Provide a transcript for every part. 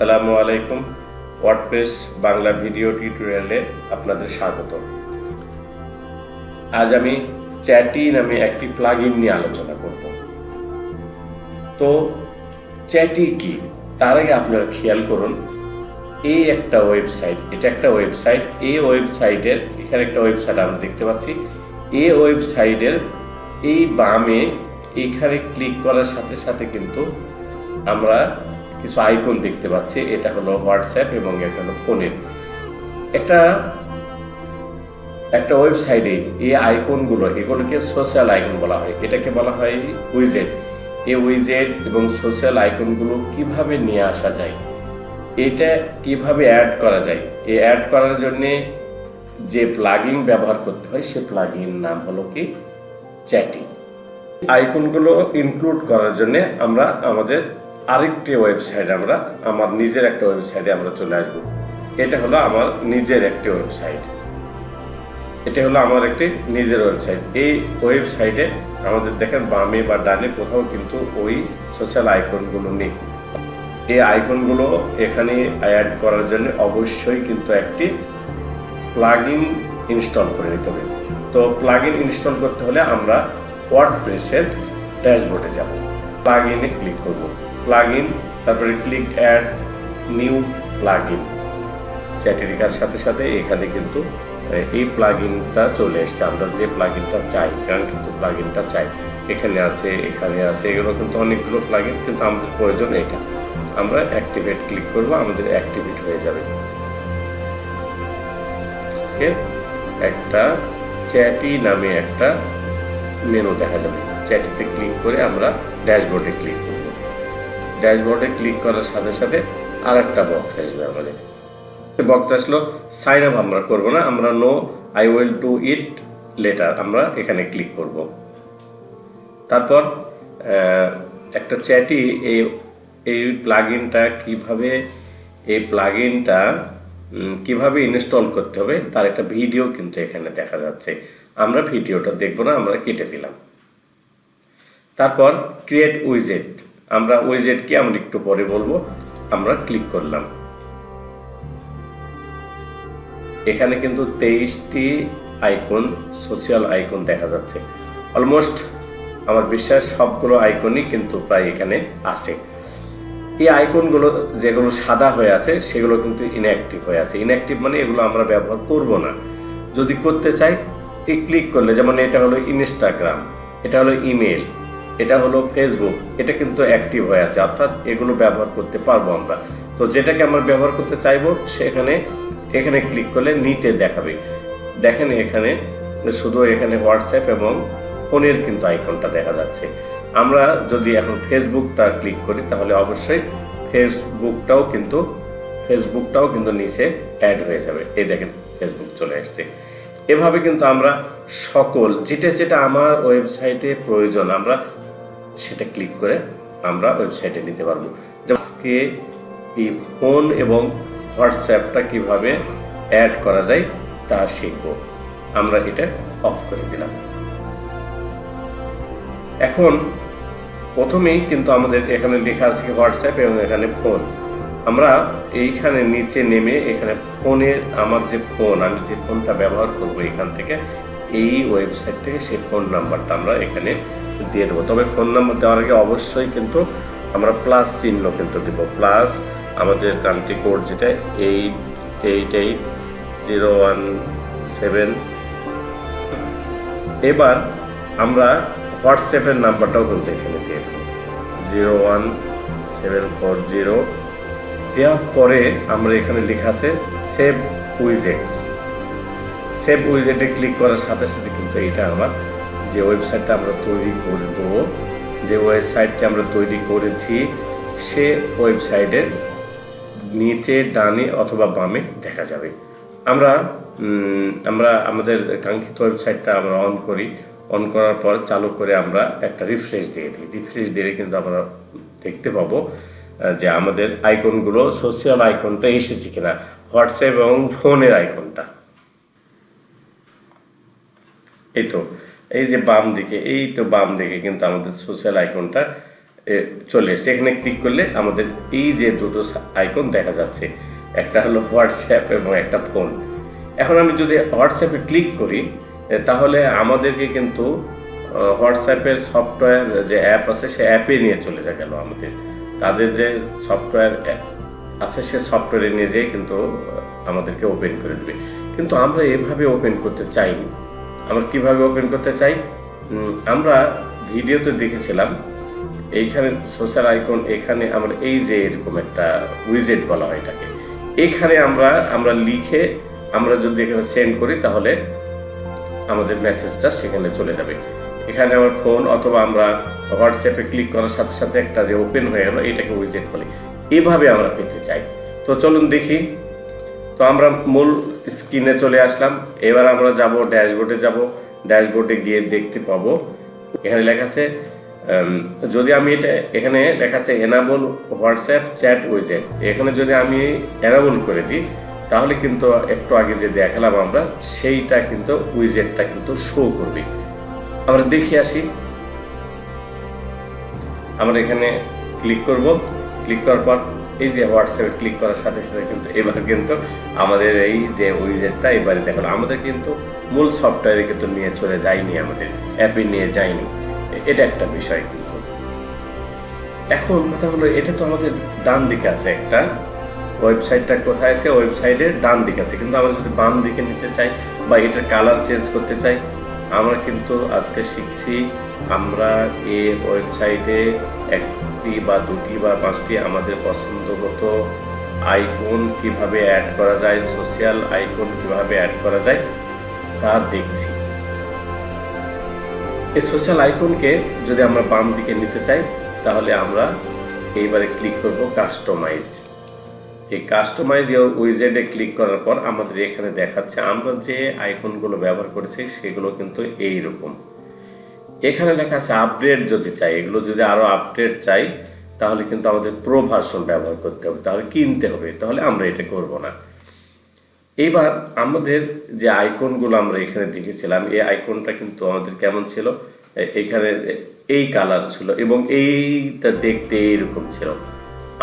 আসসালামু আলাইকুম। WordPress Bangla video টিউটোরিয়ালে আপনাদের স্বাগত। আজ আমি চ্যাটি নামে একটি প্লাগইন নিয়ে আলোচনা করব। তো চ্যাটি কি, তার আগে আপনারা খেয়াল করুন, এই একটা ওয়েবসাইট, এটা একটা ওয়েবসাইট। এই ওয়েবসাইটের এখানে একটা ওয়েবসাইট আমরা দেখতে পাচ্ছি। এই ওয়েবসাইটের এই বামে এখানে ক্লিক করার সাথে সাথে কিন্তু আমরা কিছু আইকন দেখতে পাচ্ছি। এটা হলো হোয়াটসঅ্যাপ এবং এটা হলো ফোনের একটা ওয়েবসাইটে এই আইকনগুলো, এগুলোকে সোশ্যাল আইকন বলা হয়। এটাকে বলা হয় উইজেট। এই উইজেট এবং সোশ্যাল আইকনগুলো কিভাবে নিয়ে আসা যায়, এটা কিভাবে অ্যাড করা যায়, এই অ্যাড করার জন্য যে প্লাগইন ব্যবহার করতে হয় সে প্লাগইন নাম হলো কি চ্যাটি। আইকনগুলো ইনক্লুড করার জন্য আমরা আমাদের আরেকটি ওয়েবসাইট, আমার নিজের একটা ওয়েবসাইটে আমরা চলে আসবো। এটা হলো আমার নিজের একটি ওয়েবসাইট। এই ওয়েবসাইটে আমাদের দেখেন বামে বা ডানে কোথাও কিন্তু ওই সোশ্যাল আইকনগুলো নেই। এই আইকনগুলো এখানে অ্যাড করার জন্য অবশ্যই কিন্তু একটি প্লাগইন ইনস্টল করে নিতে হবে। তো প্লাগইন ইনস্টল করতে হলে আমরা ওয়ার্ডপ্রেসের ড্যাশবোর্ডে যাব, প্লাগইনে ক্লিক করব, প্লাগইন, তারপরে ক্লিক অ্যাড নিউ প্লাগইন। চ্যাটি লেখার সাথে সাথে এখানে কিন্তু এই প্লাগইনটা চলে এসছে। আমরা যে প্লাগইনটা চাই, কারণ কিন্তু প্লাগইনটা চাই, এখানে আছে, এগুলো কিন্তু অনেকগুলো প্লাগইন, কিন্তু আমাদের প্রয়োজন এটা। আমরা অ্যাক্টিভেট ক্লিক করব, আমাদের অ্যাক্টিভেট হয়ে যাবে। একটা চ্যাটি নামে একটা মেনু দেখা যাবে। চ্যাটিতে ক্লিক করে আমরা ড্যাশবোর্ডে ক্লিক করব। ড্যাশবোর্ডে ক্লিক করার সাথে সাথে আর একটা বক্স আসবে। আমাদের বক্স আসলো, সাইন আপ আমরা করবো না, আমরা no I will do it later আমরা এখানে ক্লিক করব। তারপর একটা চ্যাটি এই প্লাগইনটা কিভাবে ইনস্টল করতে হবে তার একটা ভিডিও কিন্তু এখানে দেখা যাচ্ছে। আমরা ভিডিওটা দেখবো না, আমরা কেটে দিলাম। তারপর ক্রিয়েট উইজেট, আমরা উইজেট কি আমরা একটু পরে বলবো। আমরা ক্লিক করলাম। এখানে কিন্তু 23টি আইকন, সোশ্যাল আইকন দেখা যাচ্ছে। অলমোস্ট আমার বিশ্বাস সবগুলো আইকনই কিন্তু প্রায় এখানে আছে। এই আইকনগুলো যেগুলো সাদা হয়ে আছে সেগুলো কিন্তু ইনঅ্যাক্টিভ হয়ে আছে। ইনঅ্যাক্টিভ মানে এগুলো আমরা ব্যবহার করব না। যদি করতে চাই এই ক্লিক করলে, যেমন এটা হলো ইনস্টাগ্রাম, এটা হলো ইমেল, এটা হলো ফেসবুক, এটা কিন্তু অ্যাক্টিভ হয়ে আছে, অর্থাৎ এগুলো ব্যবহার করতে পারবো আমরা। তো যেটাকে আমরা ব্যবহার করতে চাইবো এখানে ক্লিক করলে নিচে দেখাবে। দেখেন এখানে শুধু এখানে হোয়াটসঅ্যাপ এবং ফোনের কিন্তু আইকনটা দেখা যাচ্ছে। আমরা যদি এখন ফেসবুকটা ক্লিক করি তাহলে অবশ্যই ফেসবুকটাও কিন্তু নিচে অ্যাড হয়ে যাবে। এই দেখেন ফেসবুক চলে আসছে। এভাবে কিন্তু আমরা সকল যেটা আমার ওয়েবসাইটে প্রয়োজন আমরা সেটা ক্লিক করে আমরা ওয়েবসাইটে নিতে পারবো। আজকে এই ফোন এবং হোয়াটসঅ্যাপটা কিভাবে অ্যাড করা যায় তা শিখব। আমরা এটা অফ করে দিলাম। এখন প্রথমেই কিন্তু আমাদের এখানে লেখা আছে হোয়াটসঅ্যাপ এবং এখানে ফোন। আমরা এইখানে নিচে নেমে এখানে ফোনের আমার যে ফোন, আমি যে ফোনটা ব্যবহার করব এখান থেকে এই ওয়েবসাইট থেকে সেই ফোন নাম্বারটা আমরা এখানে দিয়ে দেবো। তবে ফোন নাম্বার দেওয়ার আগে অবশ্যই কিন্তু আমরা প্লাস চিহ্ন কিন্তু দেব, প্লাস আমাদের কান্ট্রি কোড যেটা 888017। এবার আমরা হোয়াটসঅ্যাপের নাম্বারটাও কিন্তু এখানে দিয়ে দেবো 01740। দেওয়ার পরে আমরা এখানে লেখা আছে সেভ উইজেটস। সেভ উইজেটে ক্লিক করার সাথে সাথে কিন্তু এটা আমার যে ওয়েবসাইটটা আমরা তৈরি করব, যে ওয়েবসাইটটি আমরা তৈরি করেছি সে ওয়েবসাইটের নিচে ডানে অথবা বামে দেখা যাবে। আমরা আমাদের কাঙ্ক্ষিত ওয়েবসাইটটা আমরা অন করি। অন করার পর চালু করে আমরা একটা রিফ্রেশ দিয়ে দিই। রিফ্রেশ দিলে কিন্তু আমরা দেখতে পাবো যে আমাদের আইকনগুলো, সোশ্যাল আইকনটা এসেছে কিনা, হোয়াটসঅ্যাপ এবং ফোনের আইকনটা। এই যে বাম দিকে কিন্তু আমাদের সোশ্যাল আইকনটা চলে এসছে। এখানে ক্লিক করলে আমাদের এই যে দুটো আইকন দেখা যাচ্ছে, একটা হলো হোয়াটসঅ্যাপ এবং একটা ফোন। এখন আমি যদি হোয়াটসঅ্যাপে ক্লিক করি তাহলে আমাদেরকে কিন্তু হোয়াটসঅ্যাপের সফটওয়্যার যে অ্যাপ আছে সে অ্যাপে নিয়ে চলে গেল আমাদের। তাদের যে সফটওয়্যার আছে সে সফটওয়্যারে নিয়ে যেয়ে কিন্তু আমাদেরকে ওপেন করে দেবে। কিন্তু আমরা এভাবে ওপেন করতে চাইনি। আমরা কিভাবে ওপেন করতে চাই, আমরা ভিডিওতে দেখেছিলাম এইখানে সোশ্যাল আইকন, এখানে আমরা এই যে এরকম একটা উইজেট বলা হয় এটাকে, এখানে আমরা লিখে আমরা যদি এখানে সেন্ড করি তাহলে আমাদের মেসেজটা সেখানে চলে যাবে। এখানে আমার ফোন অথবা আমরা হোয়াটসঅ্যাপে ক্লিক করার সাথে সাথে একটা যে ওপেন হয়ে গেল এটাকে উইজেট বলে। এভাবে আমরা পেতে চাই। তো চলুন দেখি। তো আমরা মূল স্ক্রিনে চলে আসলাম। এবার আমরা যাব ড্যাশবোর্ডে, ড্যাশবোর্ডে গিয়ে দেখতে পাবো এখানে লেখা আছে, যদি আমি এখানে লেখা আছে এনাবল হোয়াটসঅ্যাপ চ্যাট উইজেট, এখানে যদি আমি এনাবল করে দিই তাহলে কিন্তু একটু আগে যে দেখালাম আমরা সেইটা কিন্তু উইজেটটা কিন্তু শো করবে। আমরা দেখে আসি। আমরা এখানে ক্লিক করব। ক্লিক করার পর এই যে হোয়াটসঅ্যাপে ক্লিক করার সাথে সাথে কিন্তু এবার কিন্তু আমাদের এই যে উইজেটটা এবারে দেখো আমাদের কিন্তু মূল সফটওয়্যারে কিন্তু নিয়ে চলে যায়নি, আমাদের অ্যাপে নিয়ে যায়নি। এটা একটা বিষয়। কিন্তু এখন কথা হলো এটা তো আমাদের ডান দিকে আছে, একটা ওয়েবসাইটটা কোথায় আছে, ওয়েবসাইটের ডান দিকে আছে। কিন্তু আমরা যদি বাম দিকে নিতে চাই বা এটার কালার চেঞ্জ করতে চাই, আমরা কিন্তু আজকে শিখছি আমরা এই ওয়েবসাইটে একটি বা দুটি বা পাঁচটি আমাদের পছন্দ মতো আইকন কিভাবে অ্যাড করা যায়, সোশ্যাল আইকন কিভাবে অ্যাড করা যায় তা দেখছি। এই সোশ্যাল আইকনকে যদি আমরা বাম দিকে নিতে চাই তাহলে আমরা এইবারে ক্লিক করব কাস্টমাইজ। এই কাস্টমাইজ উইজেটে ক্লিক করার পর আমাদের এখানে দেখাচ্ছে আমরা যে আইকনগুলো ব্যবহার করেছি সেগুলো কিন্তু এইরকম। এখানে লেখা আছে আপডেট যদি চাই, এগুলো যদি আরও আপডেট চাই তাহলে কিন্তু আমাদের প্রো ভার্সন ব্যবহার করতে হবে, তাহলে কিনতে হবে, তাহলে আমরা এটা করব না। এইবার আমাদের যে আইকনগুলো আমরা এখানে দেখেছিলাম এই আইকনটা কিন্তু আমাদের কেমন ছিল, এখানে এই কালার ছিল এবং এইটা দেখতে এইরকম ছিল।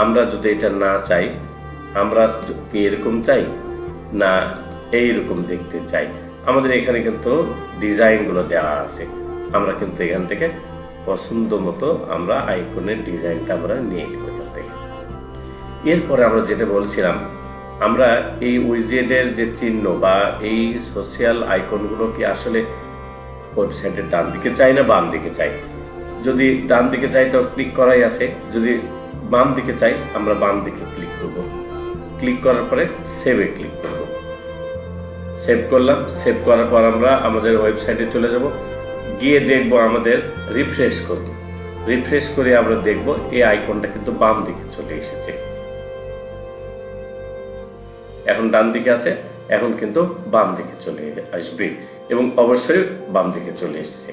আমরা যদি এটা না চাই, আমরা কি এরকম চাই না এইরকম দেখতে চাই, আমাদের এখানে কিন্তু ডিজাইনগুলো দেওয়া আছে। আমরা কিন্তু এখান থেকে পছন্দ মতো আমরা আইকনের ডিজাইনটা আমরা নিয়ে নেব এখান থেকে। এরপরে আমরা যেটা বলছিলাম, আমরা এই উইজেটের যে চিহ্ন বা এই সোশ্যাল আইকনগুলো কি আসলে ওয়েবসাইটের ডান দিকে চাই না বাম দিকে চাই। যদি ডান দিকে চাই তো ক্লিক করাই আছে, যদি বাম দিকে চাই আমরা বাম দিকে ক্লিক করব। ক্লিক করার পরে সেভে ক্লিক করব। সেভ করলাম। সেভ করার পর আমরা আমাদের ওয়েবসাইটে চলে যাব, গিয়ে দেখব আমাদের রিফ্রেশ করব। রিফ্রেশ করে আমরা দেখব এই আইকনটা কিন্তু বাম দিকে চলে এসেছে। এখন ডান দিকে আছে, এখন কিন্তু বাম দিকে চলে আসবে এবং অবশ্যই বাম দিকে চলে এসেছে।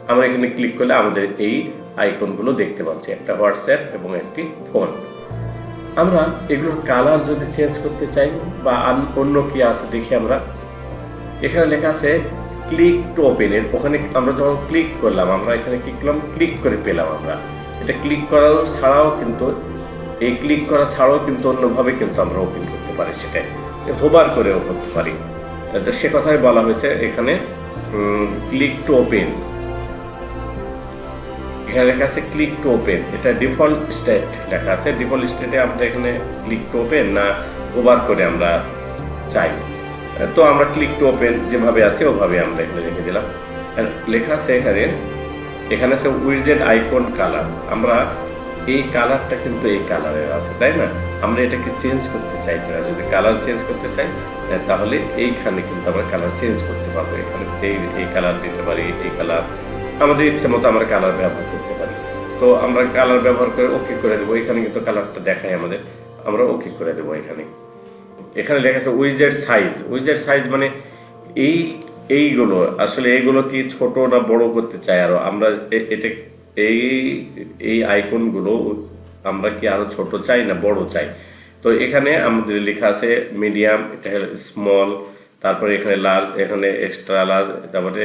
আমরা এখানে ক্লিক করলে আমাদের এই আইকনগুলো দেখতে পাচ্ছি, একটা হোয়াটসঅ্যাপ এবং একটি ফোন। আমরা এগুলোর কালার যদি চেঞ্জ করতে চাই বা অন্য কি আছে দেখি। আমরা এখানে লেখা আছে ক্লিক টু ওপেন, এর ওখানে আমরা যখন ক্লিক করলাম, আমরা এখানে কি করলাম, ক্লিক করে পেলাম। আমরা এটা ক্লিক করা ছাড়াও কিন্তু এই ক্লিক করা ছাড়াও কিন্তু অন্যভাবে কিন্তু আমরা ওপেন করতে পারি, সেটা হোভার করেও করতে পারি। সে কথাই বলা হয়েছে এখানে ক্লিক টু ওপেন। এখানে লেখা আছে ক্লিক টু ওপেন, এটা ডিফল্ট স্টেট লেখা আছে। ডিফল্ট স্টেটে আমরা এখানে ক্লিক টু ওপেন না ওভার করে আমরা চাই, তো আমরা ক্লিক টু ওপেন যেভাবে আছে ওভাবে আমরা এখানে রেখে দিলাম। লেখা আছে এখানে আছে উইজেট আইকন কালার। আমরা এই কালারটা কিন্তু এই কালারের আছে, তাই না? আমরা এটাকে চেঞ্জ করতে চাই কিনা, যদি কালার চেঞ্জ করতে চাই তাহলে এইখানে কিন্তু আমরা কালার চেঞ্জ করতে পারবো। এখানে এই কালার দিতে পারি, এই কালার আমাদের ইচ্ছে মতো আমরা কালার ব্যবহার করতে পারি। তো আমরা কালার ব্যবহার করে ওকে করে দেবো। এখানে কিন্তু কালারটা দেখায় আমাদের, আমরা ওকে করে দেবো। এখানে লেখা আছে উইজেট সাইজ। উইজেট সাইজ মানে এইগুলো আসলে এইগুলো কি ছোট না বড় করতে চাই, আরো আমরা এটা এই আইকনগুলো আমরা কি আরো ছোট চাই না বড় চাই। তো এখানে আমাদের লেখা আছে মিডিয়াম, এটা হলো স্মল, তারপরে এখানে লার্জ, এখানে এক্সট্রা লার্জ, তারপরে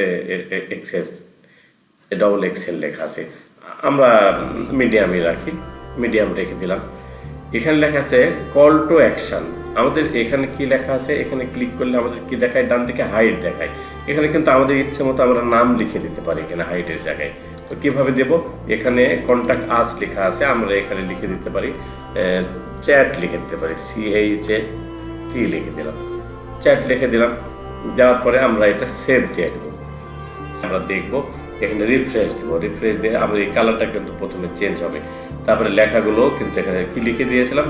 এক্সেস, ডবল এক্সেল লেখা আছে। আমরা মিডিয়ামে রাখি, মিডিয়াম রেখে দিলাম। এখানে লেখা আছে কল টু অ্যাকশন। আমাদের এখানে কি লেখা আছে, এখানে ক্লিক করলে আমাদের কি দেখায়, ডান দিকে হাইট দেখায়। এখানে কিন্তু আমাদের ইচ্ছে মতো আমরা নাম লিখে দিতে পারি এখানে হাইটের জায়গায়। তো কিভাবে দেব, এখানে কন্ট্যাক্ট আস লেখা আছে, আমরা এখানে লিখে দিতে পারি চ্যাট লিখে দিতে পারি, CHAT লিখে দিলাম, চ্যাট লিখে দিলাম। দেওয়ার পরে আমরা এটা সেভ দিয়ে দেবো। আমরা দেখবো এখানে রিফ্রেশ দেবো, রিফ্রেশ দিয়ে আমাদের এই কালারটা কিন্তু প্রথমে চেঞ্জ হবে। তারপরে লেখাগুলো কিন্তু এখানে কি লিখে দিয়েছিলাম,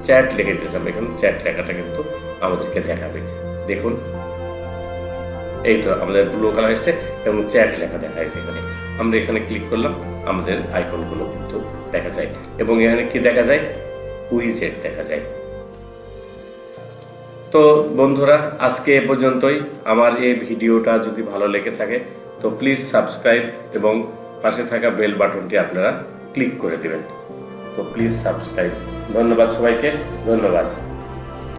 চ্যাট লিখে দিয়েছিলাম, এখানে চ্যাট লেখাটা কিন্তু আমাদেরকে দেখাবে। দেখুন এই তো আমাদের ব্লু কালার এসছে এবং চ্যাট লেখা দেখা যাচ্ছে। এখানে আমরা এখানে ক্লিক করলাম, আমাদের আইকনগুলো কিন্তু দেখা যায় এবং এখানে কি দেখা যায়, উইজেট দেখা যায়। তো বন্ধুরা, আজকে এ পর্যন্তই। আমার এই ভিডিওটা যদি ভালো লেগে থাকে তো প্লিজ সাবস্ক্রাইব এবং পাশে থাকা বেল বাটনটি আপনারা ক্লিক করে দেবেন। তো প্লিজ সাবস্ক্রাইব। ধন্যবাদ সবাইকে, ধন্যবাদ।